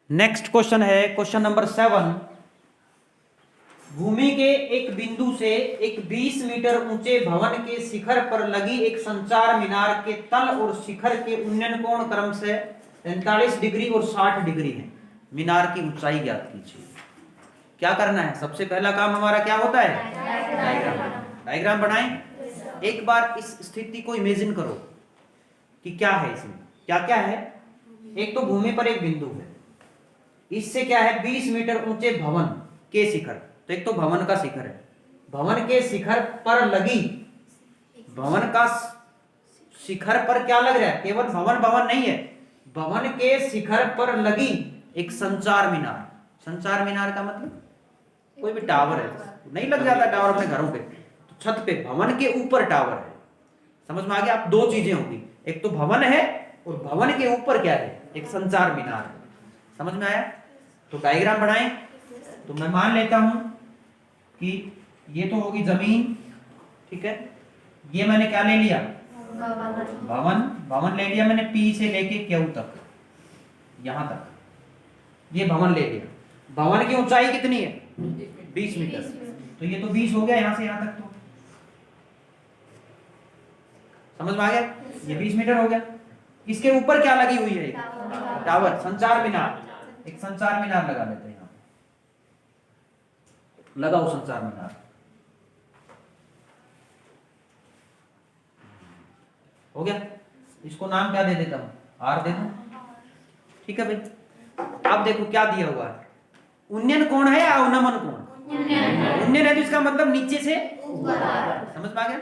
Next question है question number 7। भूमि के एक बिंदु से एक 20 मीटर ऊंचे भवन के शिखर पर लगी एक संचार मीनार के तल और शिखर के उन्नयन कोण क्रमशः 43 डिग्री और 60 डिग्री है। मीनार की ऊंचाई ज्ञात कीजिए। क्या करना है? सबसे पहला काम हमारा क्या होता है? डायग्राम बनाएं। एक बार इस स्थिति को इमेजिन करो कि क्या है इसमें, क्या क्या है। एक तो भूमि पर एक बिंदु है, इससे क्या है 20 मीटर ऊंचे भवन के शिखर। तो एक तो भवन का शिखर है, भवन के शिखर पर लगी, भवन का शिखर पर क्या लग रहा है? केवल भवन भवन नहीं है, भवन के शिखर पर लगी एक संचार मीनार। संचार मीनार का मतलब कोई भी टावर है, नहीं लग जाता टावर अपने घरों पे, तो छत पे भवन के ऊपर टावर है। समझ में आ गया? आप दो चीजें होगी, एक तो भवन है और भवन के ऊपर क्या है? एक संचार मीनार है। समझ में आया? तो डायग्राम बनाएं। तो मैं मान लेता हूं कि ये तो होगी जमीन, ठीक है। ये मैंने क्या ले लिया? भवन। भवन ले लिया मैंने P से लेके Q तक, यहां तक ये भवन ले लिया। भवन की ऊंचाई कितनी है? 20 मीटर। तो ये तो 20 हो गया यहां से यहां तक। तो समझ में आ गया? ये 20 मीटर हो गया। इसके ऊपर क्या लगी हुई है? टावर, संचार मीनार। एक संचार मीनार लगा लेते हैं, लगाओ संचार मीनार। हो गया। इसको नाम क्या दे देता हूं? R दे दूं, ठीक है भाई। अब देखो क्या दिया हुआ है, उन्नयन कोण है या अवनमन कोण? उन्नयन है तो इसका मतलब नीचे से ऊपर। समझ में आ गया?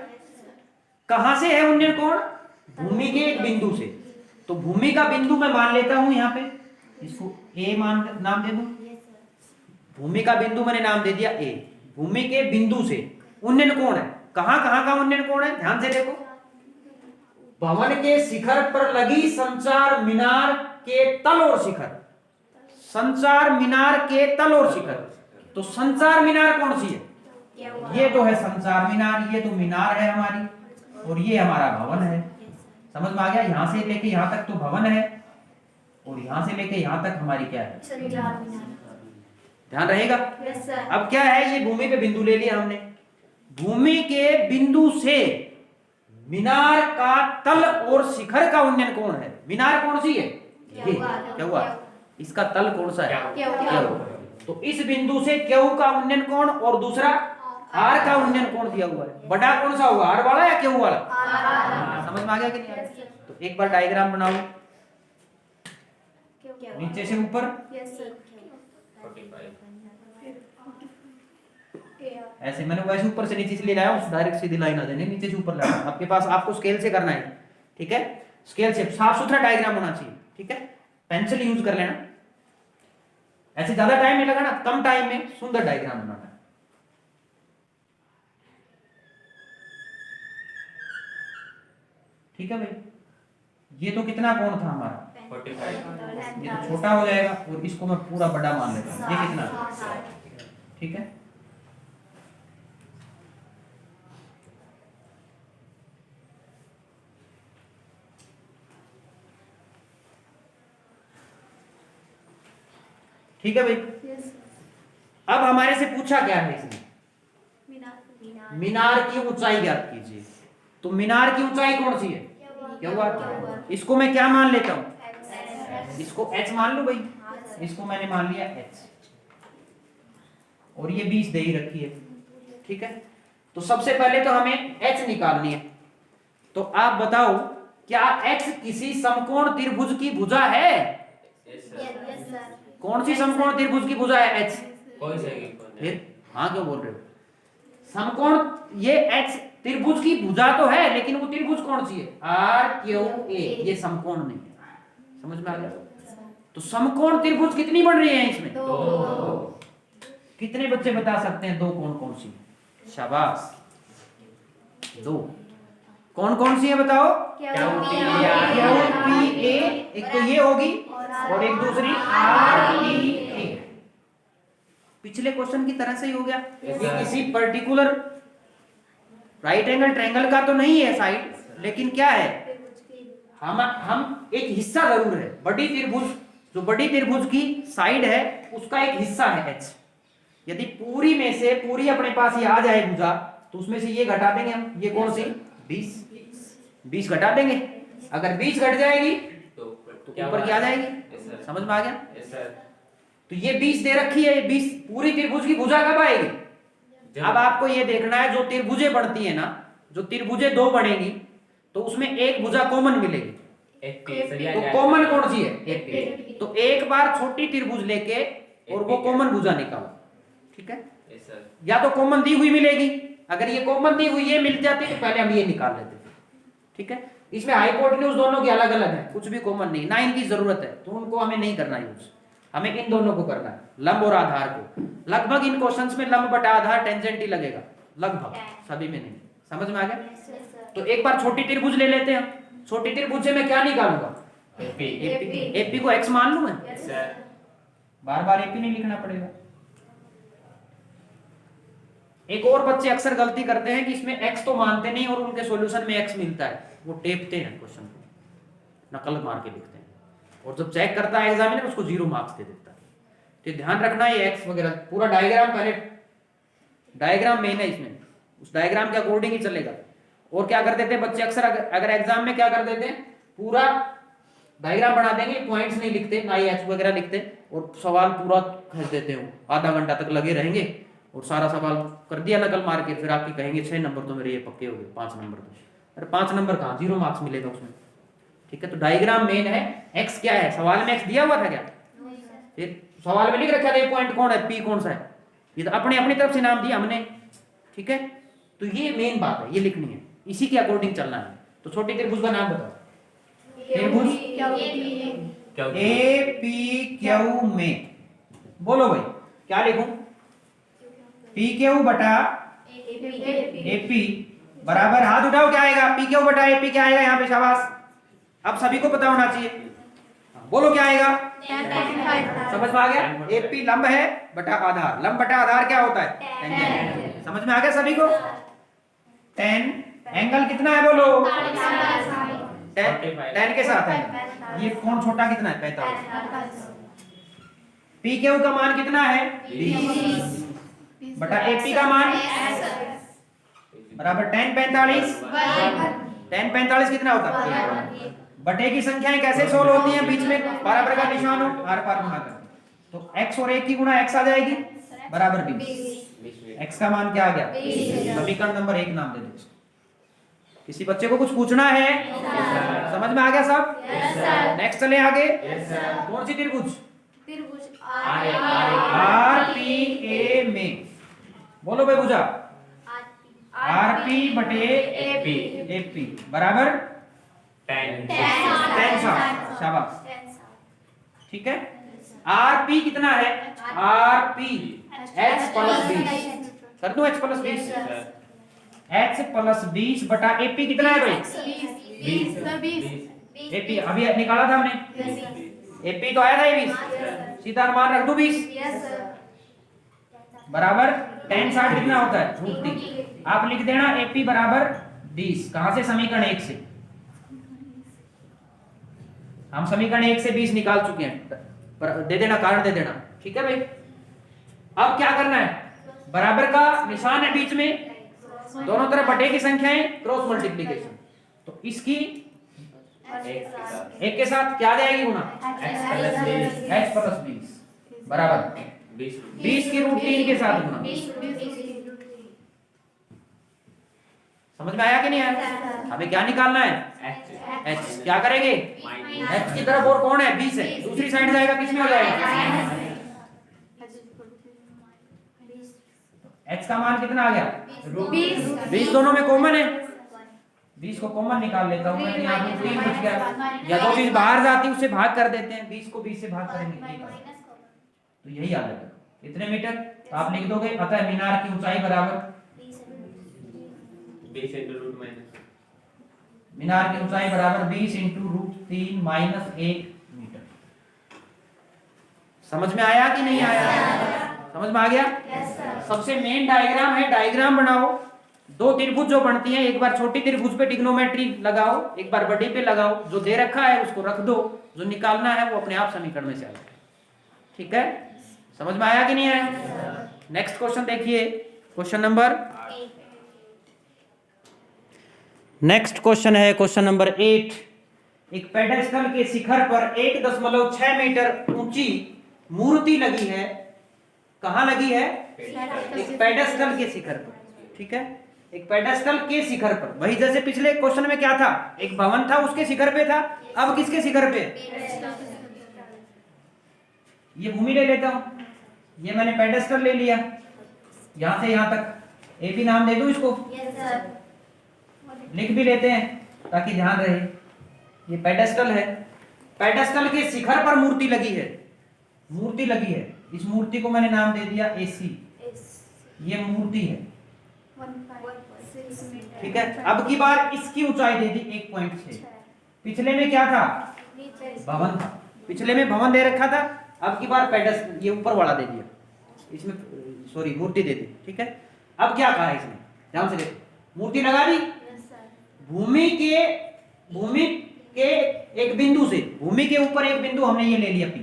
कहां से है उन्नयन कोण? भूमि के एक बिंदु से। तो भूमि का बिंदु मैं मान लेता हूं यहां पे, इसको A नाम दे दूं। भूमि का बिंदु मैंने नाम दे दिया A। भूमि के बिंदु से उन्नयन कोण है, कहां कहां का उन्नयन कोण है? ध्यान से देखो, भवन के शिखर पर लगी संचार मीनार के तल और शिखर। संचार मीनार के तल और शिखर। तो संचार मीनार कौन सी है? ये तो है संचार मीनार, ये तो मीनार है हमारी, और ये हमारा भवन है। समझ में आ गया? यहां से लेके यहां तक तो भवन है, और यहां से लेके यहां तक हमारी क्या है? ध्यान रहेगा? अब क्या है, ये भूमि पे बिंदु ले लिया हमने। भूमि के बिंदु से मीनार का तल और शिखर का उन्नयन कोण है। मीनार कौन सी है? ये क्या हुआ? इसका तल कौन सा है? क्या? तो इस बिंदु से Q का उन्नयन कोण और दूसरा R का उन्नयन कोण दिया हुआ है। बड़ा कौन सा होगा, R वाला या Q वाला? समझ में आ गया कि नहीं? तो एक बार डायग्राम बनाओ, नीचे से ऊपर। ऐसे मैंने वैसे ऊपर से नीचे से ले लाया हूं, डायरेक्ट सीधी लाइन आ जाए, नीचे से ऊपर लाना आपके पास, आपको स्केल से करना है, ठीक है। स्केल से साफ सुथरा डायग्राम होना चाहिए, ठीक है। पेंसिल यूज कर लेना, ऐसे ज्यादा टाइम नहीं लगाना, कम टाइम में सुंदर डायग्राम बनाना है। ठीक है भाई। ये तो कितना कोण था हमारा? 45। ये तो छोटा हो जाएगा और इसको मैं पूरा बड़ा मान लेता हूं। ये कितना? ठीक है। ठीक है भाई। अब हमारे से पूछा क्या है इसने? मीनार की ऊंचाई ज्ञात कीजिए। तो मीनार की ऊंचाई कौन सी है? क्या हुआ? इसको मैं क्या मान लेता हूं? इसको H मान लो भाई, इसको मैंने मान लिया H, और ये 20 दे ही रखी है, ठीक है। तो सबसे पहले तो हमें H निकालनी है। तो आप बताओ, क्या H किसी समकोण त्रिभुज की भुजा है? कौन सी समकोण त्रिभुज की भुजा है H? फिर हाँ क्यों बोल रहे हो? समकोण ये H त्रिभुज की भुजा तो है, लेकिन वो त्रिभुज कौन सी है? RQA। ये समकोण नहीं है। समझ में आ गया? तो समकोण त्रिभुज कितनी बन रही है इसमें? दो। कितने बच्चे बता सकते हैं दो कौन कौन सी? शाबाश, दो। कौन कौन सी है बताओ? QPA, एक तो ये होगी और एक दूसरी RPA। पिछले क्वेश्चन की तरह से ही हो गया। ये किसी पर्टिकुलर राइट एंगल ट्रायंगल का तो नहीं है साइड, लेकिन क्या है, हम एक हिस्सा जरूर है। बड़ी त्रिभुज जो बड़ी त्रिभुज की साइड है उसका एक हिस्सा है h। यदि पूरी में से पूरी अपने पास ये आ जाए भुजा तो उसमें से ये घटा देंगे हम, ये कौन सी 20 घटा देंगे। अगर 20 घट जाएगी तो ऊपर क्या आ जाएगी, समझ में आ गया। तो ये 20 दे रखी है, 20 पूरी त्रिभुज की भुजा कब आएगी। अब आपको ये देखना है जो त्रिभुजें बढ़ती है ना, जो त्रिभुजें दो बढ़ेंगी तो उसमें एक भुजा कॉमन मिलेगी, तो कॉमन कौन सी है, एक। तो एक बार छोटी त्रिभुज लेके और वो कॉमन भुजा निकालो, ठीक है। या तो कॉमन दी हुई मिलेगी, अगर ये कॉमन दी हुई ये मिल जाती तो पहले हम ये निकाल लेते थे, ठीक है। इसमें हाइपोटेन्यूज दोनों की अलग अलग है, कुछ भी कॉमन नहीं, ना इनकी जरूरत है तो उनको हमें नहीं करना यूज, हमें इन दोनों को करना है, लंब और आधार को। लगभग इन क्वेश्चंस में लंब बटा आधार टेंजेंट ही लगेगा, लगभग, सभी में नहीं। समझ में आ गया। तो एक बार छोटी त्रिभुज ले लेते हैं। छोटी त्रिभुज से मैं क्या निकालूंगा, एपी को एक्स मान लूं मैं, बार बार एपी नहीं लिखना पड़ेगा। एक और बच्चे अक्सर गलती करते हैं कि इसमें एक्स तो मानते नहीं और उनके सॉल्यूशन में एक्स मिलता है, वो टेपते हैं क्वेश्चन को, नकल मार के लिखते हैं, और जब चेक करता है एग्जामिनर उसको 0 मार्क्स दे देता है। तो ध्यान रखना ये एक्स वगैरह पूरा डायग्राम, पहले डायग्राम मेन है इसमें, उस डायग्राम के अकॉर्डिंग ही चलेगा। और क्या कर देते हैं बच्चे अक्सर, अगर एग्जाम में क्या कर देते हैं, पूरा डायग्राम बना देंगे, पॉइंट्स नहीं लिखते, ना ही एच वगैरह लिखते, और सवाल पूरा खींच देते हो, आधा घंटा तक लगे रहेंगे और सारा सवाल कर दिया नकल मार के, फिर आपकी कहेंगे 6 नंबर तो मेरे ये पक्के हो गए, 5 नंबर तो, अरे 5 नंबर कहाँ, 0 मार्क्स मिलेगा उसमें, ठीक है। तो डायग्राम मेन है। एक्स क्या है, सवाल में एक्स दिया हुआ था क्या, फिर सवाल में लिख रखा था ये पॉइंट कौन है, पी कौन सा है, ये तो अपने अपनी तरफ से नाम दिया हमने, ठीक है। तो ये मेन बात है, ये लिखनी है, इसी के अकॉर्डिंग चलना है। तो छोटी त्रिभुज का नाम बताओ, त्रिभुज ए पी क्यू में, बोलो भाई क्या लिखूं, पी क्यू बटा एपी बराबर, हाथ उठाओ क्या आएगा, पी क्यू बटा एपी क्या आएगा यहाँ पे, शाबाश। अब सभी को पता होना चाहिए, बोलो क्या आएगा, समझ में आ गया। एपी लंब है बटा आधार, लंब बटा आधार क्या होता है, टेंजेंट। समझ में आ गया सभी को। 10 एंगल कितना है बोलो, 10 के साथ है, ये कौन छोटा कितना है, 45। पी क्यू का मान कितना है, 20 बटा एपी का मान बराबर 10 45, 10 45 कितना होता है, बटे की संख्याएं कैसे सोल्व होती हैं, बीच में बराबर का निशान हो, आर पार गुणा कर, तो x और 1 की गुणा x आ जाएगी बराबर 20। x का मान क्या आ गया, समीकरण नंबर 1 नाम दे दो। किसी बच्चे को कुछ पूछना है, समझ में आ गया सब। नेक्स्ट चले आगे, कौन सी त्रिभुज, आर पी ए में, बोलो भाई भुजा आर पी बटे एपी बराबर 10 शाबाश, ठीक है। आर पी कितना है, आर पी एच प्लस 20 कर दो, एच प्लस 20, एच प्लस 20 बटा एपी कितना है भाई, 20। एपी अभी निकाला था हमने, एपी तो आया था 20, सीधा मान रख दो 20 बराबर 10 60 कितना होता है, √3। आप लिख देना एपी बराबर 20, कहां से, समीकरण 1 से। हम समीकरण 1 से 20 निकाल चुके हैं, दे देना, कारण दे देना, ठीक है भाई। अब क्या करना है, बराबर का निशान है बीच में, दोनों तरफ बटे की संख्याएं, क्रॉस मल्टीप्लिकेशन, तो इसकी एक के साथ क्या जाएगी गुणा, h प्लस 20 बराबर 20 की √3 के साथ गुणा। समझ में आया कि नहीं आया। हमें क्या निकालना है, h क्या करेंगे, h की तरफ और कौन है, 20 है, दूसरी साइड जाएगा, किस में हो जाएगा, h का मान कितना आ गया, 20 दोनों में कॉमन है, 20 को कॉमन निकाल लेता हूं मैं, यहाँ पे 3 बच गया, या तो 20 बाहर जाती उससे भाग कर देते हैं, 20 को 20 से भाग करेंगे, तो यही आ जाएगा कितने मीटर, तो आप लिख दोगे, अतः मीनार की ऊंचाई बराबर 20 × √-, मीनार की ऊंचाई बराबर 20 × √3 - 1 मीटर। समझ में आया कि नहीं आया, समझ में आ गया। सबसे मेन डायग्राम है, डायग्राम बनाओ, दो त्रिभुज जो बनती हैं, एक बार छोटी त्रिभुज पे ट्रिग्नोमेट्री लगाओ, एक बार बड़ी पे लगाओ, जो दे रखा है उसको रख दो, जो निकालना है वो अपने आप समीकरण में से आ जाएगा। ठीक है, समझ में आया कि नहीं आया? नेक्स्ट क्वेश्चन देखिए, क्वेश्चन नंबर नेक्स्ट क्वेश्चन है क्वेश्चन नंबर 8। एक पेडेस्टल के शिखर पर 1.6 मीटर ऊंची मूर्ति लगी है। कहां लगी है? एक पेडेस्टल के शिखर पर। ठीक है, एक पेडेस्टल के शिखर पर। वही जैसे पिछले क्वेश्चन में क्या था, एक भवन था उसके शिखर पे था, अब किसके शिखर पे? ये भूमि ले लेता हूं, ये मैंने पेडेस्टल ले लिया, यहां से यहां तक ए भी नाम दे दूं इसको? लिख भी लेते हैं ताकि ध्यान रहे। ये पेडेस्टल है, पेडेस्टल के शिखर पर मूर्ति लगी है, मूर्ति लगी है। इस मूर्ति को मैंने नाम दे दिया AC। ये मूर्ति है, ठीक है। अब की बार इसकी ऊंचाई दे दी 1.6। पिछले में क्या था? भवन था, पिछले में भवन दे रखा था। अब की बार पेडेस्टल, ये ऊपर वाला दे दिया, इसमें सॉरी मूर्ति दे दी। ठीक है, अब क्या कहा है इसमें, ध्यान से देखो। मूर्ति लगा दी भूमि के एक बिंदु से, भूमि के ऊपर एक बिंदु हमने ये ले लिया P।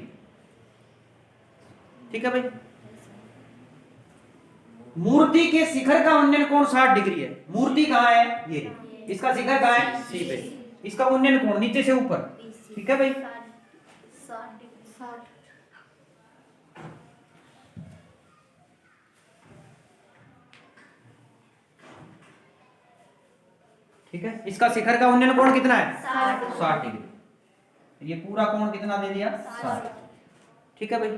ठीक है भाई, मूर्ति के शिखर का उन्नयन कोण 60 डिग्री है। मूर्ति कहां है? ये, इसका शिखर कहां है? C पे। इसका उन्नयन कोण नीचे से ऊपर। ठीक है भाई, ठीक है। इसका शिखर का उन्नयन कोण कितना है? 60 डिग्री। ये पूरा कोण कितना दे दिया? 60। ठीक है भाई,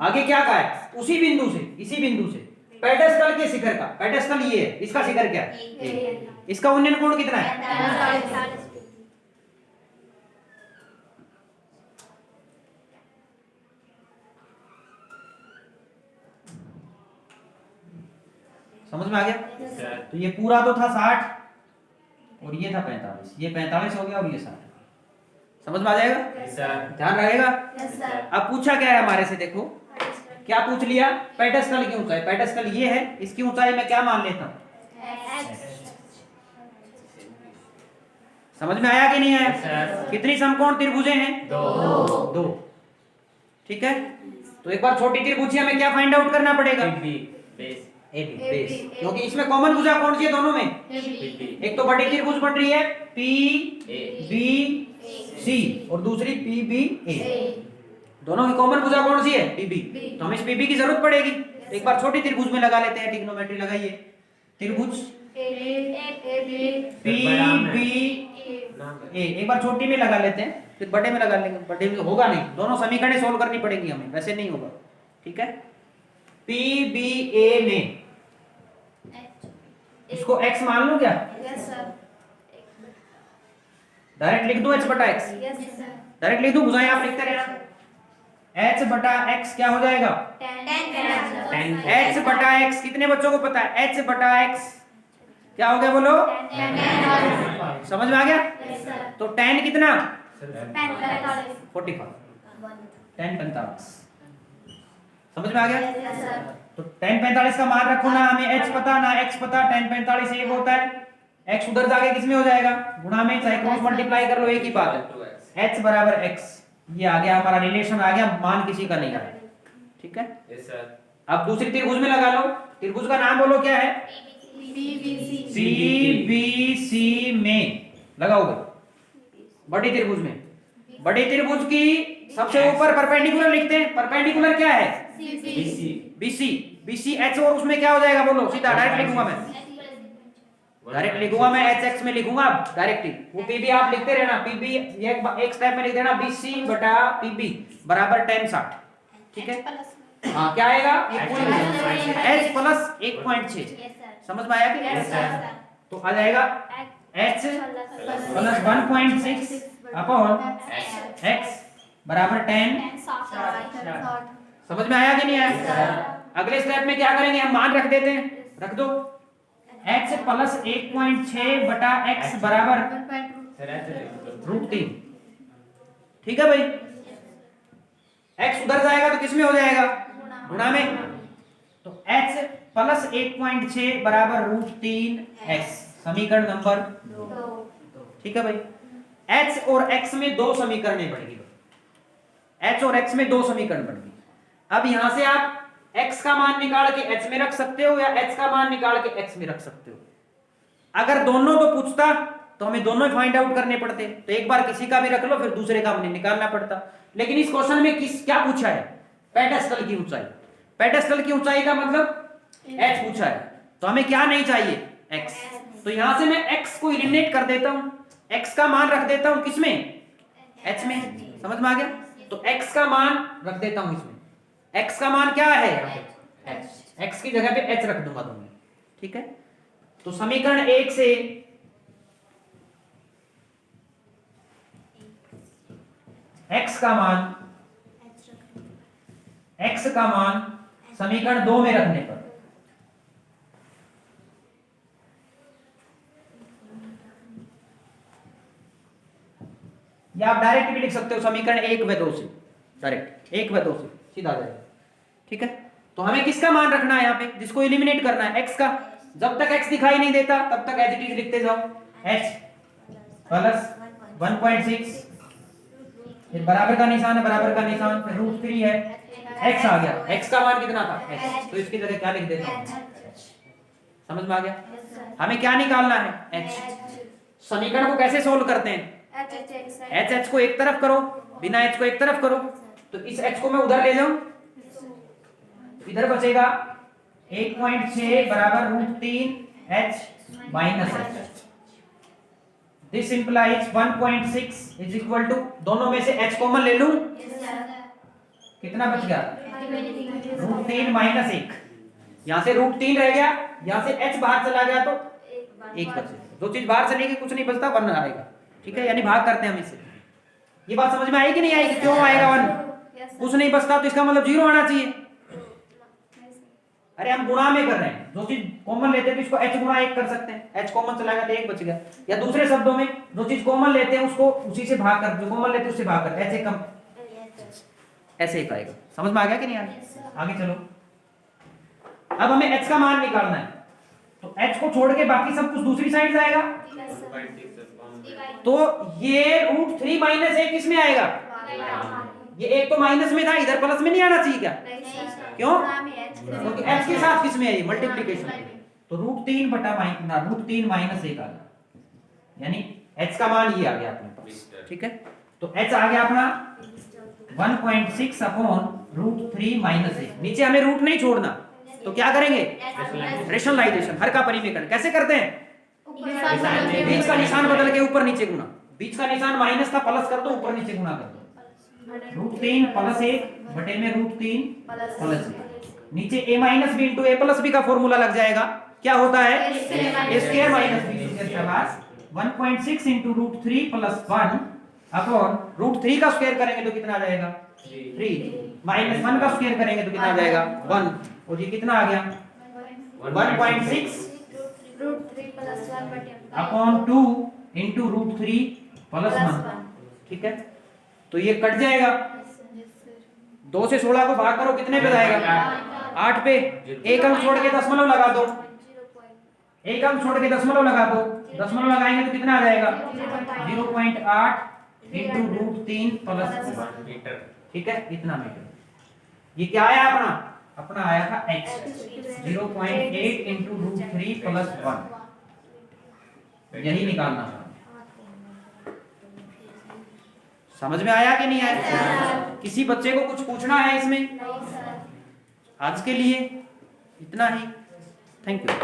आगे क्या कहा है? उसी बिंदु से, इसी बिंदु से पेडेस्टल के शिखर का, पेडेस्टल ये है, इसका शिखर क्या है? इसका उन्नयन कोण कितना है? समझ में आ गया? तो ये पूरा तो था 60 और ये था 45, ये 45 हो गया और ये 60। समझ में आ जाएगा? ध्यान रहेगा? अब पूछा क्या है हमारे से, देखो क्या पूछ लिया? पेडेस्टल की ऊंचाई, पेडेस्टल ये है, इसकी ऊंचाई मैं क्या मान लेता हूं? समझ में आया कि नहीं आया? कितनी समकोण त्रिभुजें हैं? दो। ठीक है, तो एक बार छोटी त्रिभुज हमें क्या फाइंड आउट करना पड़ेगा? AB बेस, क्योंकि इसमें कॉमन भुजा कौन सी है दोनों में? एक तो बड़ी त्रिभुज बन रही है PBC और दूसरी PBA। दोनों की कॉमन भुजा कौन सी है? PB। तो हमें इस PB की जरूरत पड़ेगी। एक बार छोटी त्रिभुज में लगा लेते हैं, ट्रिग्नोमेट्री लगाइए। त्रिभुज PBA एक बार छोटी में लगा लेते हैं, फिर बड़े में लगा लेंगे। बड़े में होगा नहीं, दोनों समीकरण सोल्व करनी पड़ेगी हमें, वैसे नहीं होगा। ठीक है, PBA में इसको x मान लूं क्या? डायरेक्ट लिख दूं h बटा x? डायरेक्ट लिख दूं, भुजाएं आप लिखते रहना। h बटा x क्या हो जाएगा? h बटा x कितने बच्चों को पता है? h बटा x क्या हो गया बोलो? समझ में आ गया? तो tan कितना? 45, tan 45। समझ में आ गया? तो tan 45 का मान रखो ना, हमें h पता ना x पता, tan 45 एक होता है। x उधर जाके किस में हो जाएगा? गुणा में, चाहे क्रॉस मल्टीप्लाई कर लो, एक ही बात है। h बराबर x, ये आ गया हमारा रिलेशन, आ गया, मान किसी का नहीं आ रहा। ठीक है, अब दूसरी त्रिभुज में लगा लो। त्रिभुज का नाम बोलो, क्या है? CBC में लगाओगे, बड़ी त्रिभुज में। बड़ी त्रिभुज की सबसे ऊपर परपेंडिकुलर लिखते हैं। परपेंडिकुलर क्या है? BC H, और उसमें क्या हो जाएगा बोलो? सीधा डायरेक्ट लिखूंगा मैं, डायरेक्ट लिखूंगा मैं, HX में लिखूंगा डायरेक्टली। वो PB आप लिखते रहना, PB एक स्टेप में लिख देना, BC बटा PB बराबर tan 60। ठीक है, हाँ क्या आएगा? H plus 1.6। समझ में आया कि? तो आ जाएगा H प्लस 1.6 अपॉन X बराबर tan 60। समझ में आया कि नहीं आया? अगले स्टेप में क्या करेंगे, हम मान रख देते हैं, रख दो। H प्लस 1.6 बटा X बराबर √3। ठीक है भाई, X उधर जाएगा तो किस में हो जाएगा? गुणा में। तो H प्लस 1.6 बराबर √3x, समीकरण नंबर 2। ठीक है भाई, H और X में दो समीकरणें बनेगी। h और x में दो समीकरण बन गए। अब यहां से आप x का मान निकाल के h में रख सकते हो या h का मान निकाल के x में रख सकते हो। अगर दोनों तो पूछता तो हमें दोनों फाइंड आउट करने पड़ते, तो एक बार किसी का भी रख लो फिर दूसरे का हमें निकालना पड़ता। लेकिन इस क्वेश्चन में क्या पूछा है? पेडेस्टल की ऊंचाई। पेडेस्टल की ऊंचाई का मतलब h पूछा है, तो हमें क्या नहीं चाहिए? x। तो यहां से मैं x को एलिमिनेट कर देता हूं, x का मान रख देता हूं किसमें? h में। समझ में आ गया? तो x का मान रख देता हूं इसमें। x का मान क्या है? h। x की जगह पे h रख दूंगा तुमने, ठीक है। तो समीकरण 1 से x का मान समीकरण 2 में रखने पर या आप डायरेक्ट भी लिख सकते हो समीकरण 1 व 2 से, डायरेक्ट 1 व 2 से सीधा आ जाएगा, ठीक है। तो हमें किसका मान रखना है यहाँ पे, जिसको एलिमिनेट करना है? x का। जब तक x दिखाई नहीं देता तब तक एज इट इज लिखते जाओ, h प्लस 1.6, फिर बराबर का निशान है, बराबर का निशान, फिर √3 है, x आ गया। x का मान कितना था? h। तो इसकी जगह क्या लिख देता हूं? समझ में आ गया? हमें क्या निकालना है? h। समीकरण को कैसे सोल्व करते हैं? h को एक तरफ करो, बिना h को एक तरफ करो, तो इस h को मैं उधर ले जाऊं, इधर बचेगा 1.6 बराबर √3 h minus h। This implies 1.6 is equal to, दोनों में से h कॉमन ले लूं, कितना बच गया? √3 माइनस 1। यहां से √3 रह गया, यहां से h बाहर चला गया तो 1 बचेगा। जो चीज बाहर चलेगी कुछ नहीं बचता, 1 आएगा, ठीक है। यानी भाग करते हैं हम इससे। ये बात समझ में आई कि नहीं आई? क्यों आएगा 1? कुछ नहीं बचता तो इसका मतलब 0 आना चाहिए। अरे हम गुणा में कर रहे हैं, जो चीज कॉमन लेते हैं तो इसको h गुणा 1 कर सकते हैं, h कॉमन चला गया तो 1 बच गया। या दूसरे शब्दों में जो चीज कॉमन लेते हैं उसको उसी से भाग कर, जो कॉमन लेते हैं उससे भाग कर, ऐसे कम ऐसे ही आएगा। समझ में आ गया कि नहीं आया? आगे चलो। अब हमें h का मान निकालना है, तो h को छोड़ के बाकी सब कुछ दूसरी साइड जाएगा, तो ये √3 माइनस 1 किस में आएगा? ये एक तो माइनस में था, इधर प्लस में नहीं आना चाहिए क्या? क्यों? क्योंकि h के साथ किस में है? ये मल्टीप्लिकेशन। तो √3 बटा √3 माइनस 1 आ गया, यानी h का मान ये आ गया अपने पास, ठीक है। तो h आ गया अपना 1.6 अपॉन √3 माइनस 1। नीचे हमें रूट नहीं छोड़ना, तो क्या करेंगे? रेशनलाइजेशन, हर का परिमेयकरण। कैसे करते हैं? बीच का निशान बदल के ऊपर नीचे गुना। बीच का निशान माइनस था, प्लस कर दो, ऊपर नीचे गुना कर दो। √3 प्लस 1 बटे में √3 प्लस 1। नीचे a minus B into A plus B का फॉर्मूला लग जाएगा। क्या होता है? a square minus B square plus 1.6 into √3 plus 1 upon √3 का स्क्वायर करेंगे तो कितना आ जाएगा? 3 माइनस 1 का स्क्वायर करेंगे तो कितना आ जाएगा? 1। और ये कितना आ गया? 1.6 अपॉन 2 इंटू √3 प्लस 1, ठीक है। तो ये कट जाएगा, 2 से 16 को भाग करो, कितने पे जाएगा? 8 पे। एक अंक छोड़ के दशमलव लगा दो, एक अंक छोड़ के दशमलव लगा दो, दशमलव लगाएंगे तो कितना आ जाएगा? 0.8 इंटू √3 प्लस 1, ठीक है। इतना मीटर। ये क्या आया अपना? अपना आया था x 0.8 इंटू √3 प्लस 1। यही निकालना था। समझ में आया कि नहीं आया? किसी बच्चे को कुछ पूछना है इसमें? आज के लिए इतना ही। Thank you.